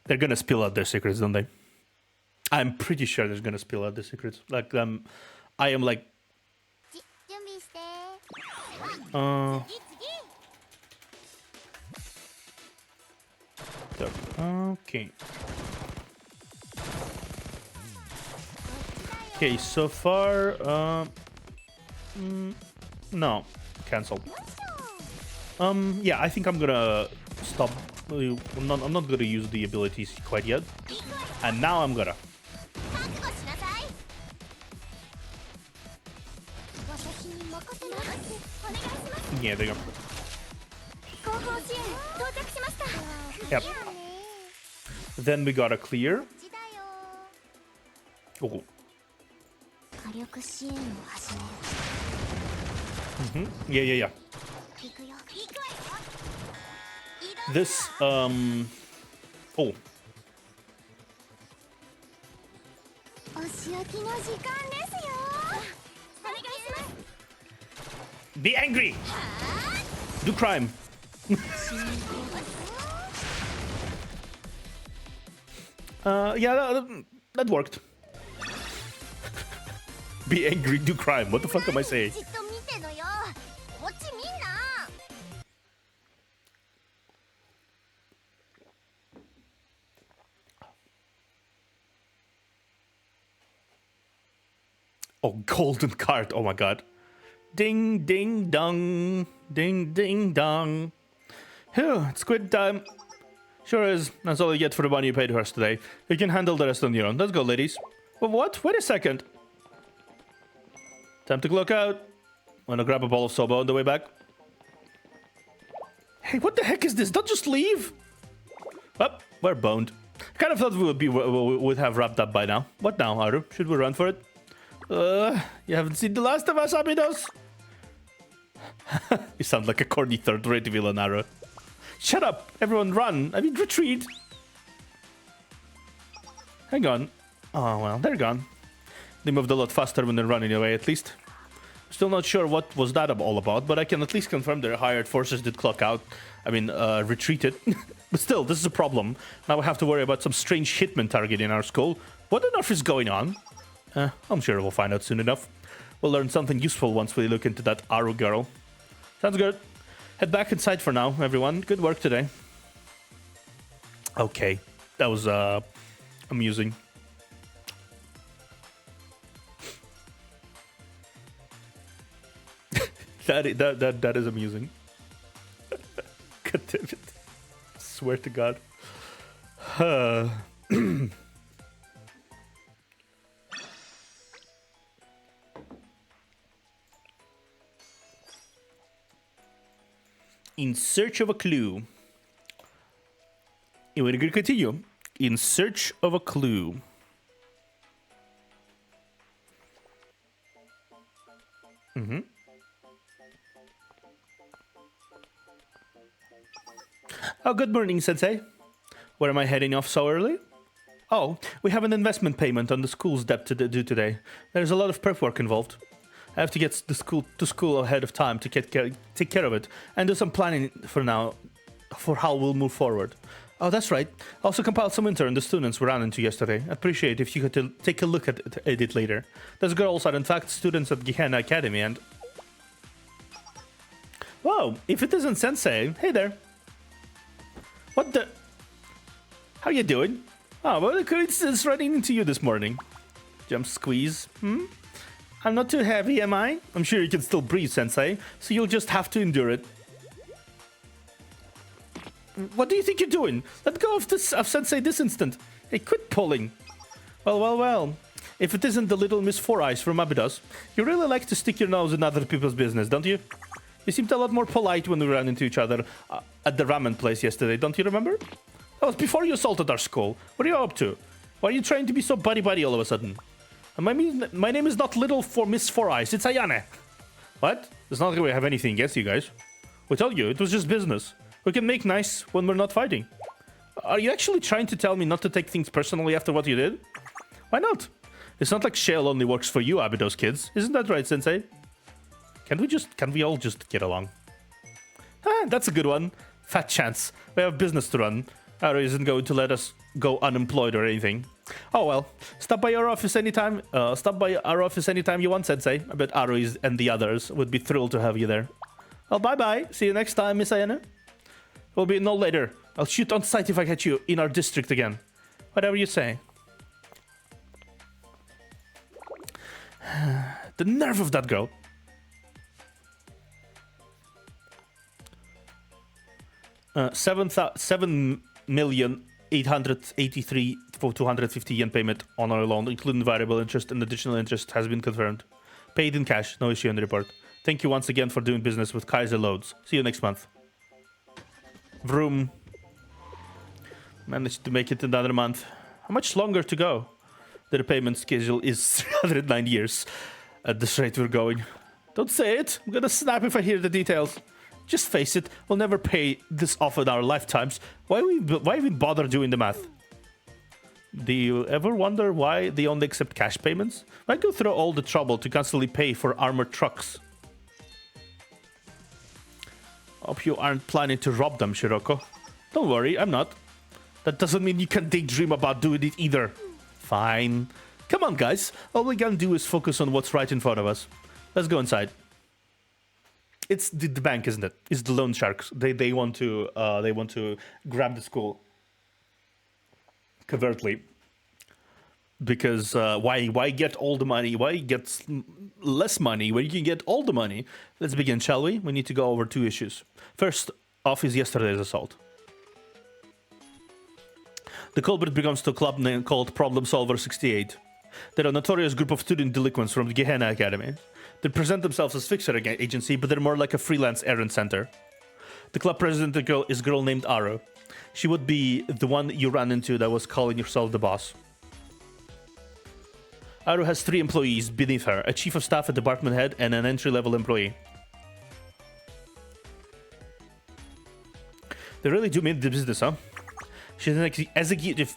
They're gonna spill out their secrets, don't they? I'm pretty sure they're gonna spill out their secrets. Like, I am like... Okay. Okay, so far, no, cancel. Yeah, I think I'm gonna stop. I'm not gonna use the abilities quite yet, and now I'm gonna. Yeah, there you go. Yep. Then we gotta clear. Oh. Yeah. This, oh. Be angry! Do crime! Yeah, that worked. Be angry, do crime. What the fuck am I saying? Oh, golden card. Oh my god. Ding, ding, dong. Ding, ding, dong. Phew, it's quit time. Sure is. That's all you get for the money you paid for us today. You can handle the rest on your own. Let's go, ladies. But what? Wait a second. Time to clock out. Wanna grab a bowl of soba on the way back? Hey, what the heck is this? Don't just leave. Oh, we're boned. Kind of thought we would have wrapped up by now. What now, Haru? Should we run for it? You haven't seen The Last of Us, Abidos? You sound like a corny third-rate villain, Haru. Shut up! Everyone run! I mean, retreat! Hang on. Oh, well, they're gone. They moved a lot faster when they're running away, at least. Still not sure what was that all about, but I can at least confirm their hired forces did clock out. I mean, retreated. But still, this is a problem. Now we have to worry about some strange hitman targeting our school. What on earth is going on? I'm sure we'll find out soon enough. We'll learn something useful once we look into that Aru girl. Sounds good. Head back inside for now, everyone. Good work today. Okay, that was amusing. that is amusing. God damn it! Swear to God. In search of a clue. And we're gonna continue. In search of a clue. Oh, good morning, Sensei. Where am I heading off so early? Oh, we have an investment payment on the school's debt to do today. There's a lot of prep work involved. I have to get to school ahead of time to take care of it and do some planning for now for how we'll move forward. Oh, that's right. I also compiled some info on the students we ran into yesterday. I'd appreciate if you could take a look at it later. Those girls are in fact students at Gehenna Academy and... Whoa, if it isn't Sensei, hey there. What the... How you doing? Oh, what a coincidence running into you this morning. Jump squeeze, I'm not too heavy, am I? I'm sure you can still breathe, Sensei, so you'll just have to endure it. What do you think you're doing? Let go of Sensei this instant. Hey, quit pulling. Well. If it isn't the little Miss Four Eyes from Abydos, you really like to stick your nose in other people's business, don't you? You seemed a lot more polite when we ran into each other at the ramen place yesterday, don't you remember? That was before you assaulted our school. What are you up to? Why are you trying to be so buddy-buddy all of a sudden? My name is not Little for Miss Four Eyes, it's Ayane. What? It's not like we have anything against you guys. We told you, it was just business. We can make nice when we're not fighting. Are you actually trying to tell me not to take things personally after what you did? Why not? It's not like Shale only works for you, Abydos kids. Isn't that right, Sensei? Can we all just get along? Ah, that's a good one. Fat chance. We have business to run. Aru isn't going to let us go unemployed or anything. Oh well, stop by our office anytime. Stop by our office anytime you want, Sensei. I bet Aru and the others would be thrilled to have you there. Well, bye-bye. See you next time, Miss Ayana. Will be no later. I'll shoot on sight if I catch you in our district again. Whatever you say. The nerve of that girl. 7,883,250 yen payment on our loan, including variable interest and additional interest, has been confirmed. Paid in cash, no issue on the report. Thank you once again for doing business with Kaiser Loads. See you next month. Vroom. Managed to make it another month. How much longer to go? The repayment schedule is 309 years. At this rate we're going. Don't say it. I'm gonna snap if I hear the details. Just face it. We'll never pay this off in our lifetimes. Why even bother doing the math? Do you ever wonder why they only accept cash payments? Why go through all the trouble to constantly pay for armored trucks? Hope you aren't planning to rob them, Shiroko. Don't worry, I'm not. That doesn't mean you can daydream about doing it either. Fine. Come on, guys. All we can do is focus on what's right in front of us. Let's go inside. It's the bank, isn't it? It's the loan sharks. They want to grab the school covertly. Because why get all the money? Why get less money when you can get all the money? Let's begin, shall we? We need to go over two issues. First off is yesterday's assault. The culprit belongs to a club name called Problem Solver 68. They're a notorious group of student delinquents from the Gehenna Academy. They present themselves as fixer agency, but they're more like a freelance errand center. The club president is a girl named Aru. She would be the one you ran into that was calling yourself the boss. Aru has 3 employees beneath her, a chief of staff, a department head, and an entry-level employee. They really do mean the business, huh? She's an executive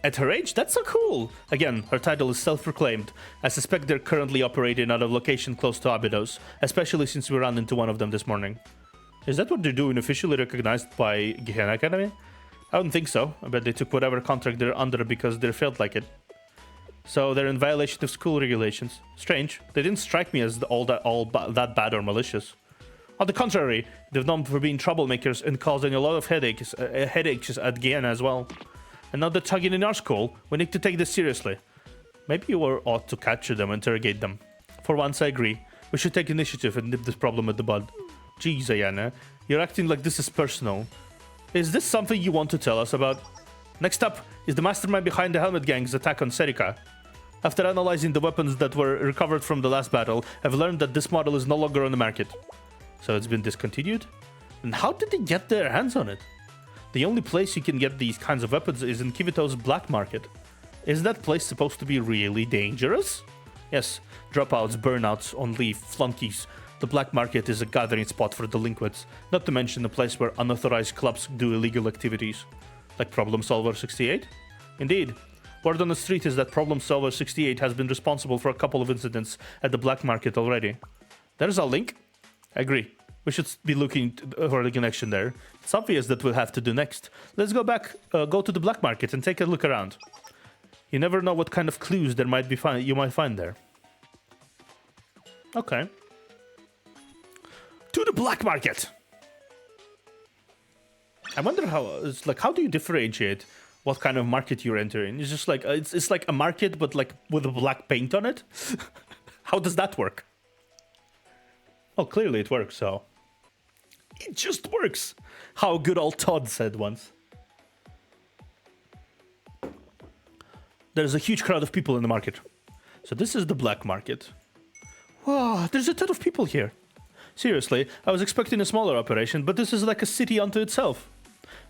at her age? That's so cool! Again, her title is self-proclaimed. I suspect they're currently operating out of location close to Abydos, especially since we ran into one of them this morning. Is that what they're doing, officially recognized by Gehenna Academy? I don't think so. I bet they took whatever contract they're under because they felt like it. So they're in violation of school regulations. Strange. They didn't strike me as all that bad or malicious. On the contrary, they're known for being troublemakers and causing a lot of headaches at Gehenna as well. And now they're tugging in our school. We need to take this seriously. Maybe you ought to capture them and interrogate them. For once, I agree. We should take initiative and nip this problem at the bud. Jeez, Ayana, you're acting like this is personal. Is this something you want to tell us about? Next up is the mastermind behind the Helmet Gang's attack on Serika. After analyzing the weapons that were recovered from the last battle, I've learned that this model is no longer on the market. So it's been discontinued? And how did they get their hands on it? The only place you can get these kinds of weapons is in Kivito's black market. Is that place supposed to be really dangerous? Yes, dropouts, burnouts, on leave, flunkies. The black market is a gathering spot for delinquents, not to mention a place where unauthorized clubs do illegal activities. Like Problem Solver 68? Indeed. Word on the street is that Problem Solver 68 has been responsible for a couple of incidents at the black market already. There's a link. I agree. We should be looking for the connection there. It's obvious that we'll have to do next. Let's go to the black market and take a look around. You never know what kind of clues you might find there. Okay. To the black market. I wonder how do you differentiate what kind of market you're entering? It's just like it's like a market but like with a black paint on it. How does that work? Oh, clearly it works, so. It just works! How good old Todd said once. There's a huge crowd of people in the market. So this is the black market. Wow, there's a ton of people here. Seriously, I was expecting a smaller operation, but this is like a city unto itself.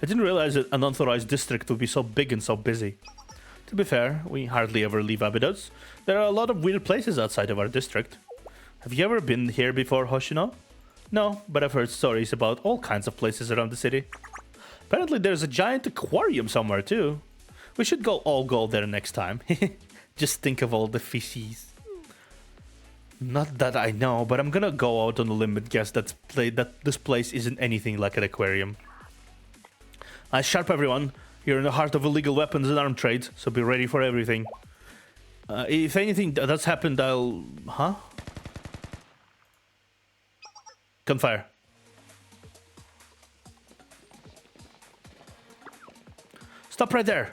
I didn't realize that an unauthorized district would be so big and so busy. To be fair, we hardly ever leave Abydos. There are a lot of weird places outside of our district. Have you ever been here before, Hoshino? No, but I've heard stories about all kinds of places around the city. Apparently there's a giant aquarium somewhere too. We should all go there next time. Just think of all the fishies. Not that I know, but I'm gonna go out on a limb and guess that this place isn't anything like an aquarium. Sharp everyone. You're in the heart of illegal weapons and arm trade, so be ready for everything. If anything that's happened, I'll... Huh? Gunfire. Stop right there.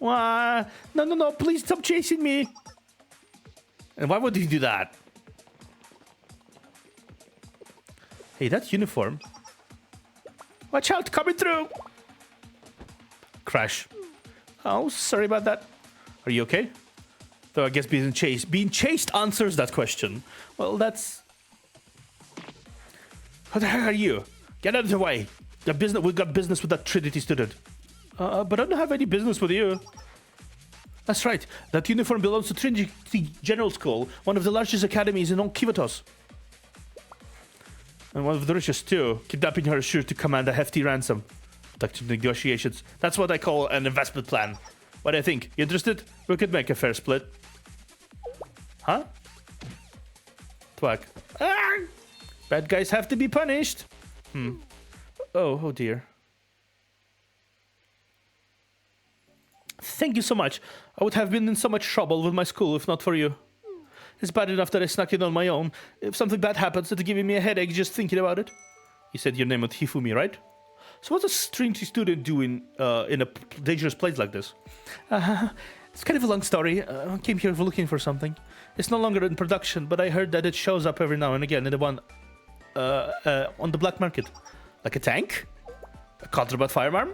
No, please stop chasing me. And why would he do that? Hey, that's uniform. Watch out, coming through. Crash. Oh, sorry about that. Are you okay? Though I guess being chased answers that question. Well, that's... What the heck are you? Get out of the way. We've got business with that Trinity student. But I don't have any business with you. That's right. That uniform belongs to Trinity General School, one of the largest academies in all Kivatos. And one of the richest too. Kidnapping her is sure to command a hefty ransom. Conducting negotiations. That's what I call an investment plan. What do you think? You interested? We could make a fair split. Huh? Thwack. Ah! Bad guys have to be punished. Oh dear. Thank you so much. I would have been in so much trouble with my school if not for you. It's bad enough that I snuck in on my own. If something bad happens, it's giving me a headache just thinking about it. You said your name was Hifumi, right? So what's a Trinity student doing in a dangerous place like this? It's kind of a long story. I came here looking for something. It's no longer in production, but I heard that it shows up every now and again in the one on the black market. Like a tank? A contraband firearm?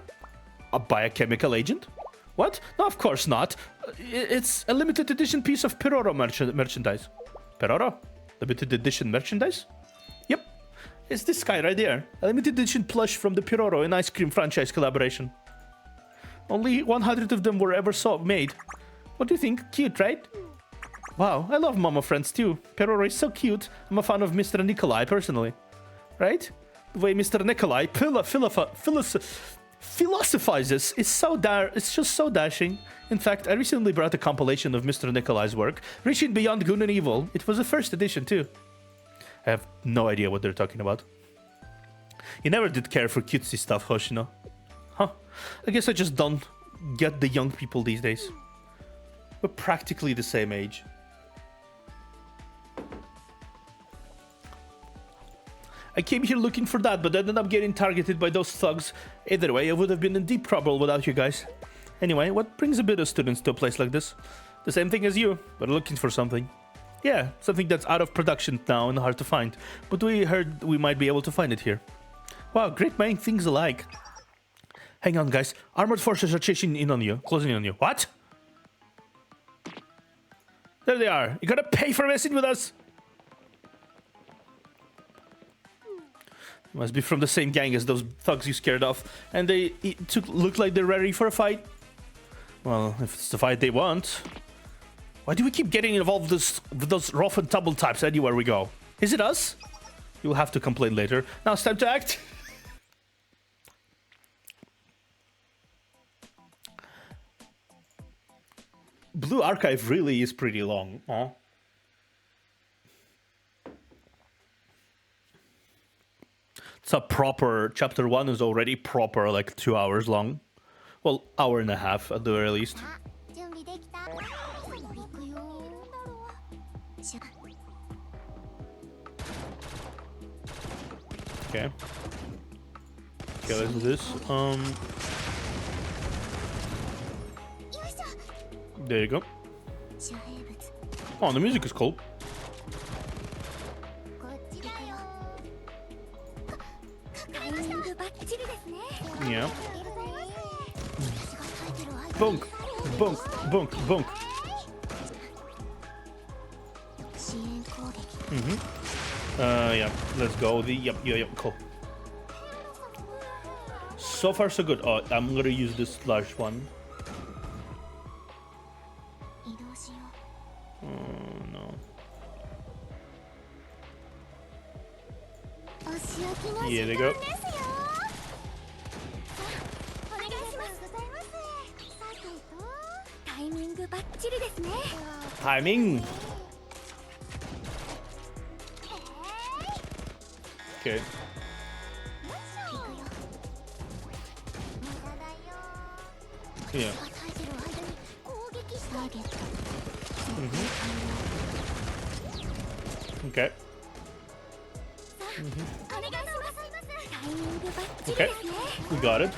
A biochemical agent? What? No, of course not. It's a limited edition piece of Piroro merchandise. Piroro? Limited edition merchandise? Yep. It's this guy right there. A limited edition plush from the Piroro and ice cream franchise collaboration. Only 100 of them were ever made. What do you think? Cute, right? Wow, I love Momo friends too. Piroro is so cute. I'm a fan of Mr. Nikolai personally. Right? The way Mr. Nikolai philosophizes it's just so dashing. In fact, I recently brought a compilation of Mr. Nikolai's work, reaching beyond good and evil. It was the first edition too. I have no idea what they're talking about. You never did care for cutesy stuff, Hoshino. Huh. I guess I just don't get the young people these days. We're practically the same age. I came here looking for that, but ended up getting targeted by those thugs. Either way, I would have been in deep trouble without you guys. Anyway, what brings a bit of students to a place like this? The same thing as you, but looking for something. Yeah, something that's out of production now and hard to find. But we heard we might be able to find it here. Wow, great making things alike. Hang on, guys. Armored forces are chasing in on you, closing in on you. What? There they are. You gotta pay for messing with us. Must be from the same gang as those thugs you scared off. And they look like they're ready for a fight. Well, if it's the fight they want. Why do we keep getting involved with those rough and tumble types anywhere we go? Is it us? You'll have to complain later. Now it's time to act. Blue Archive really is pretty long, huh? It's a proper... Chapter 1 is already proper, like 2 hours long. Well, hour and a half at the very least. Okay. Okay, let's do this. There you go. Oh, the music is cool. Yeah. Bunk, bunk, bunk, bunk. Yeah, let's go. Yep, cool. So far, so good. Oh, I'm gonna use this large one. Oh, no. Here they go. Timing. Okay. Yeah. Okay. Okay, we got it.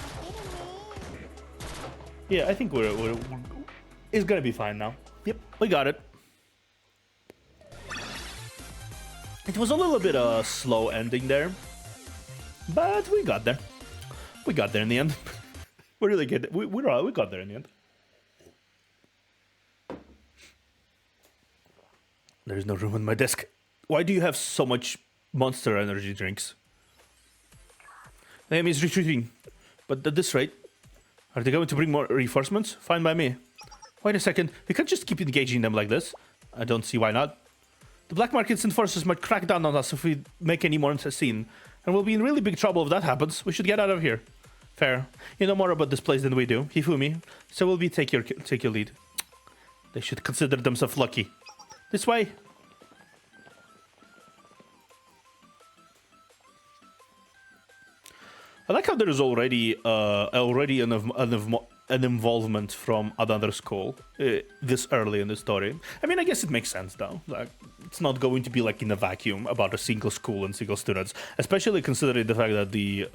Yeah, I think it's gonna be fine now. Yep, we got it. It was a little bit a slow ending there, but we got there. We got there in the end. We really get it. We got there in the end. There's no room on my desk. Why do you have so much Monster energy drinks? The enemy is retreating, but at this rate, are they going to bring more reinforcements? Fine by me. Wait a second, we can't just keep engaging them like this. I don't see why not. The black market's enforcers might crack down on us if we make any more scene, and we'll be in really big trouble if that happens. We should get out of here. Fair. You know more about this place than we do, Hifumi, so we'll take your lead. They should consider themselves lucky. This way. I like how there is already an involvement from another school this early in the story. I mean, I guess it makes sense though. Like, it's not going to be like in a vacuum about a single school and single students, especially considering the fact that the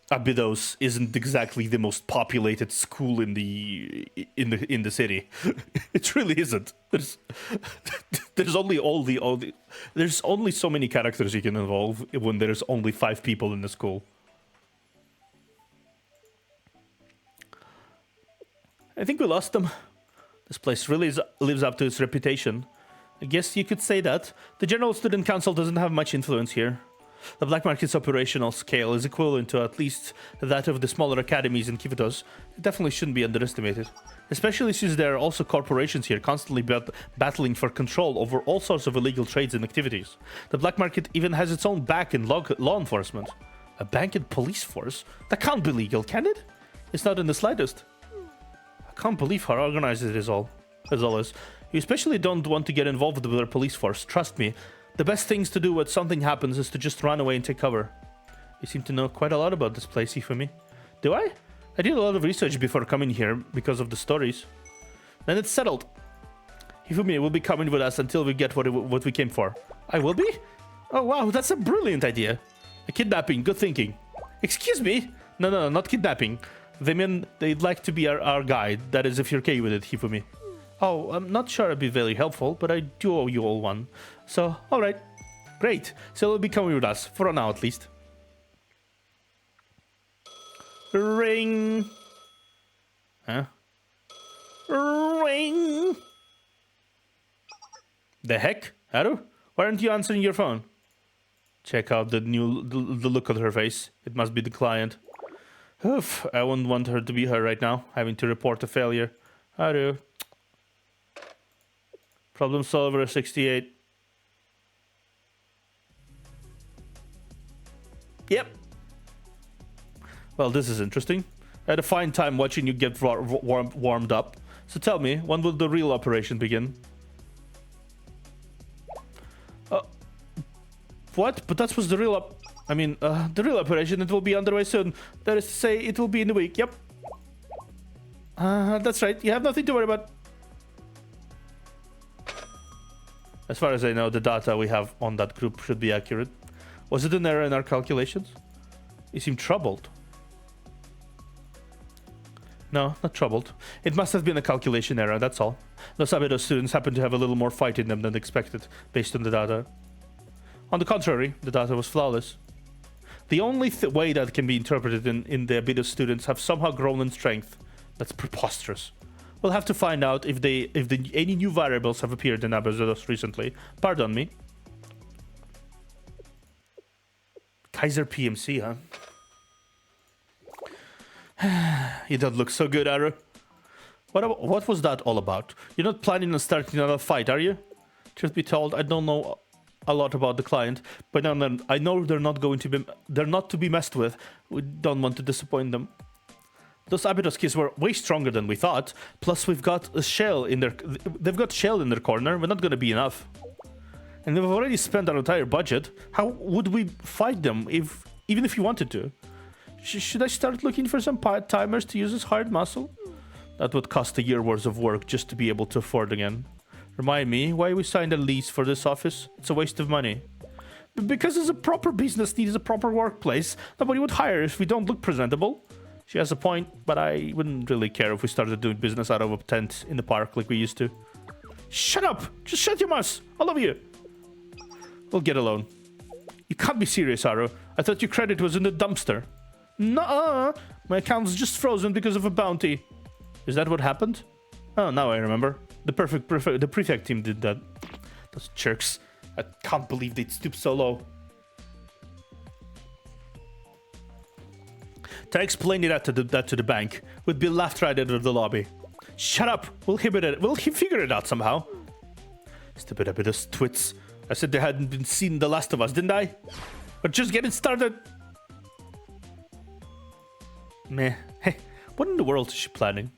Abydos isn't exactly the most populated school in the city. It really isn't. There's only so many characters you can involve when there's only 5 people in the school. I think we lost them. This place really lives up to its reputation. I guess you could say that. The General Student Council doesn't have much influence here. The black market's operational scale is equivalent to at least that of the smaller academies in Kivitos. It definitely shouldn't be underestimated. Especially since there are also corporations here constantly battling for control over all sorts of illegal trades and activities. The black market even has its own back in law enforcement. A bank and police force? That can't be legal, can it? It's not in the slightest. I can't believe how organized it is all is. You especially don't want to get involved with their police force, trust me. The best things to do when something happens is to just run away and take cover. You seem to know quite a lot about this place, Hifumi. Do I? I did a lot of research before coming here because of the stories. Then it's settled. Hifumi will be coming with us until we get what we came for. I will be? Oh wow, that's a brilliant idea. A kidnapping, good thinking. Excuse me? No, not kidnapping. They mean they'd like to be our guide. That is if you're okay with it, Hifumi. Oh, I'm not sure it'd be very helpful, but I do owe you all one. So, alright. Great. So you'll be coming with us, for now at least. Ring. Huh? Ring. The heck? Haru? Why aren't you answering your phone? Check out the look on her face. It must be the client. Oof, I wouldn't want her to be her right now, having to report a failure. Haru. Problem solver 68. Yep. Well, this is interesting. I had a fine time watching you get warmed up. So tell me, when will the real operation begin? What? But that was the real the real operation. It will be underway soon. That is to say, it will be in a week. Yep. That's right. You have nothing to worry about. As far as I know, the data we have on that group should be accurate. Was it an error in our calculations? You seem troubled. No, not troubled. It must have been a calculation error, that's all. Those Abydos students happen to have a little more fight in them than expected, based on the data. On the contrary, the data was flawless. The only way that can be interpreted in the Abydos students have somehow grown in strength. That's preposterous. We'll have to find out if any new variables have appeared in Abydos recently. Pardon me. Kaiser PMC, huh? You don't look so good, Aru. What was that all about? You're not planning on starting another fight, are you? Truth be told, I don't know a lot about the client, but I know they're not to be messed with. We don't want to disappoint them. Those Abydos kids were way stronger than we thought. Plus, we've got a shell in their. They've got shell in their corner. We're not going to be enough. And we've already spent our entire budget. How would we fight them even if you wanted to? Should I start looking for some part-timers to use as hard muscle? That would cost a year worth of work just to be able to afford again. Remind me why we signed a lease for this office. It's a waste of money. Because it's a proper business needs a proper workplace. Nobody would hire if we don't look presentable. She has a point, but I wouldn't really care if we started doing business out of a tent in the park like we used to. Shut up! Just shut your mouth! All of you! We'll get a loan. You can't be serious, Aro. I thought your credit was in the dumpster. Nuh-uh! My account's just frozen because of a bounty. Is that what happened? Oh, now I remember. The prefect team did that. Those jerks. I can't believe they'd stoop so low. To explain that to the bank, we'd be laughed right out of the lobby. Shut up! We'll figure it out somehow. Stupid Abydos twits. I said they hadn't been seen The Last of Us, didn't I? We're just getting started. Meh. Hey, what in the world is she planning?